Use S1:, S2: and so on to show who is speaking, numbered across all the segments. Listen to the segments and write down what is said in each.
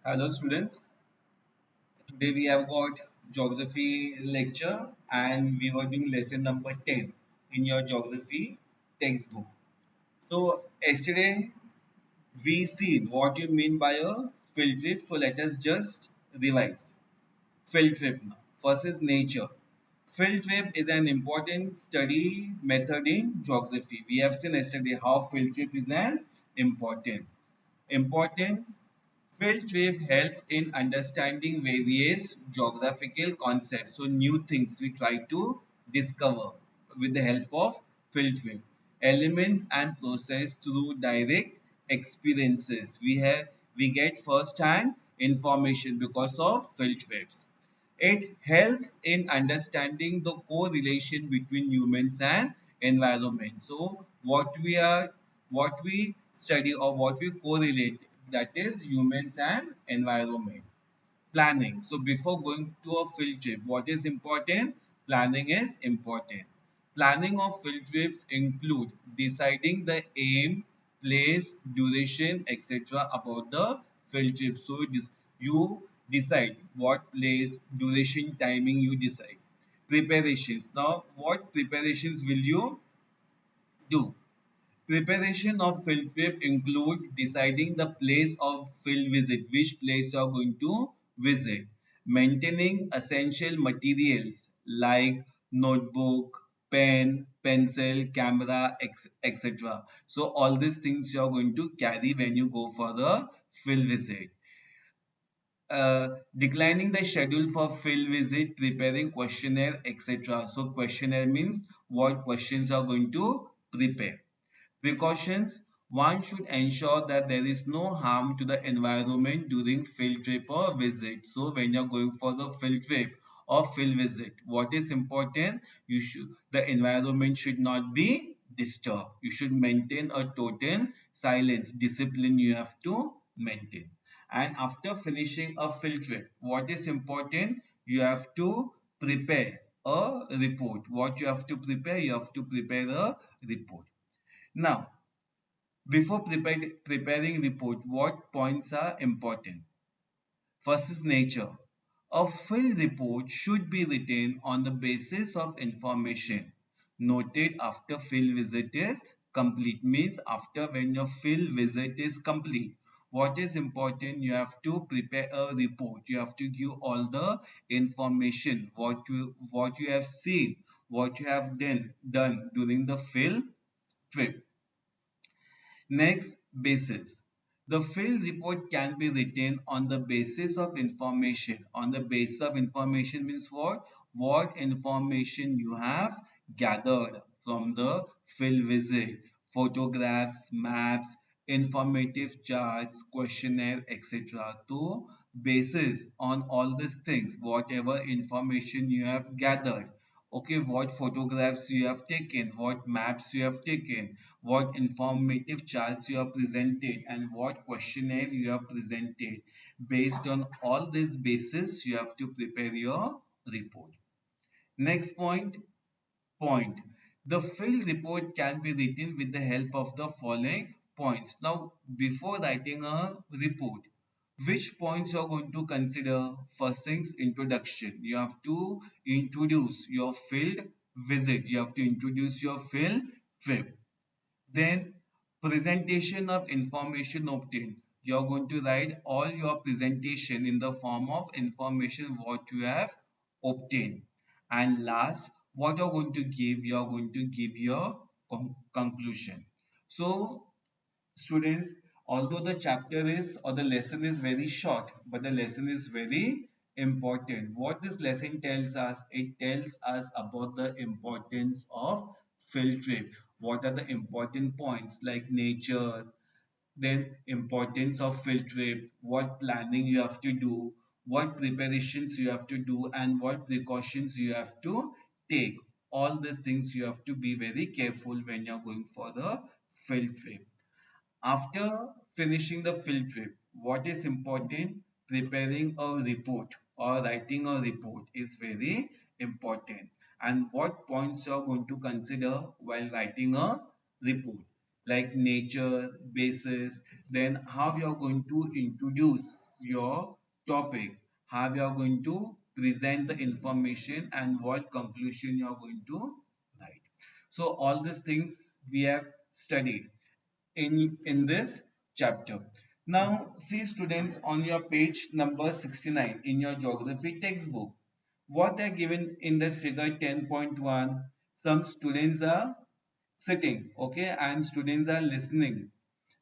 S1: Hello students, today we have got geography lecture and we were doing lesson number 10 in your geography textbook. So yesterday we see what you mean by a field trip. So let us just revise. Field trip now. First is nature. Field trip is an important study method in geography. We have seen yesterday how field trip is an important. Importance. Field trip helps in understanding various geographical concepts. So new things we try to discover with the help of field trip. Elements and process through direct experiences. We get first hand information because of field trips. It helps in understanding the correlation between humans and environment. So what we study or what we correlate, that is humans and environment. Planning. So before going to a field trip, what is important? Planning is important. Planning of field trips include deciding the aim, place, duration, etc. about the field trip. So you decide what place, duration, timing you decide. Preparations. Now, what preparations will you do? Preparation of field trip include deciding the place of field visit, which place you are going to visit, maintaining essential materials like notebook, pen, pencil, camera, etc. So all these things you are going to carry when you go for the field visit. Declining the schedule for field visit, preparing questionnaire, etc. So questionnaire means what questions are going to prepare. Precautions. One should ensure that there is no harm to the environment during field trip or visit. So when you're going for the field trip or field visit, what is important? The environment should not be disturbed. You should maintain a total silence. Discipline you have to maintain. And after finishing a field trip, what is important? You have to prepare a report. What you have to prepare? You have to prepare a report. Now, before preparing report, what points are important? First is nature. A field report should be written on the basis of information noted after field visit is complete. Means after when your field visit is complete. What is important? You have to prepare a report. You have to give all the information, what you have seen, what you have done during the field trip. Next, basis. The field report can be written on the basis of information. On the basis of information means what? What information you have gathered from the field visit. Photographs, maps, informative charts, questionnaire, etc. To basis on all these things, whatever information you have gathered. Okay, what photographs you have taken, what maps you have taken, what informative charts you have presented, and what questionnaire you have presented. Based on all these basis, you have to prepare your report. Next point. The field report can be written with the help of the following points. Now, before writing a report, which points you are going to consider? First things, introduction. You have to introduce your field visit. You have to introduce your field trip. Then presentation of information obtained. You are going to write all your presentation in the form of information what you have obtained. And last, what you are going to give? You are going to give your conclusion. So students, although the chapter is or the lesson is very short, but the lesson is very important. What this lesson tells us, it tells us about the importance of field trip. What are the important points like nature, then importance of field trip, what planning you have to do, what preparations you have to do, and what precautions you have to take. All these things you have to be very careful when you're going for the field trip. After finishing the field trip, what is important? Preparing a report or writing a report is very important. And what points you are going to consider while writing a report? Like nature, basis, then how you are going to introduce your topic, how you are going to present the information and what conclusion you are going to write. So all these things we have studied in this chapter. Now see students on your page number 69 in your geography textbook. What are given in the figure 10.1? Some students are sitting, okay, and students are listening.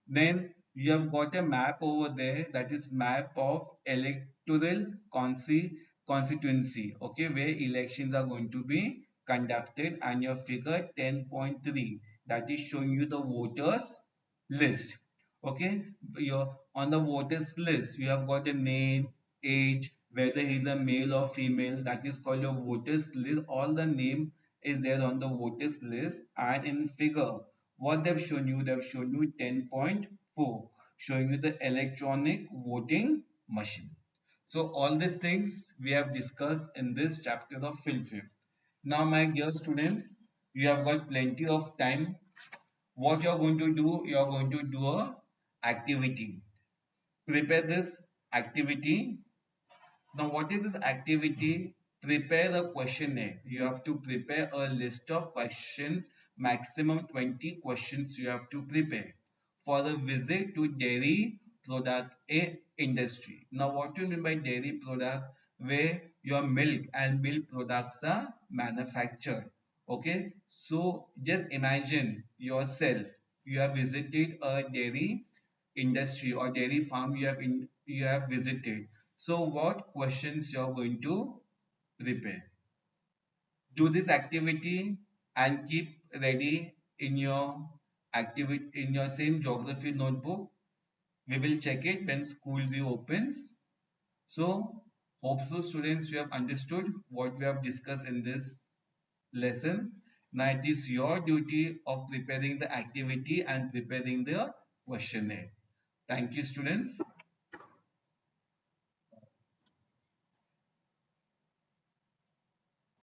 S1: Then you have got a map over there, that is map of electoral constituency, okay, where elections are going to be conducted, and your figure 10.3, that is showing you the voters list. Okay, your on the voters list you have got a name, age, whether he's a male or female, that is called your voters list. All the name is there on the voters list. And in figure, what they've shown you 10.4, showing you the electronic voting machine. So all these things we have discussed in this chapter of field trip. Now my dear students, you have got plenty of time. What you're going to do, you're going to do a activity. Prepare this activity. Now, what is this activity? Prepare a questionnaire. You have to prepare a list of questions, maximum 20 questions you have to prepare for a visit to dairy product industry. Now, what do you mean by dairy product? Where your milk and milk products are manufactured. Okay, so just imagine yourself. You have visited a dairy industry or dairy farm you have visited. So what questions you're going to prepare? Do this activity and keep ready in your activity in your same geography notebook. We will check it when school reopens. So hope so students you have understood what we have discussed in this lesson. Now it is your duty of preparing the activity and preparing the questionnaire. Thank you students.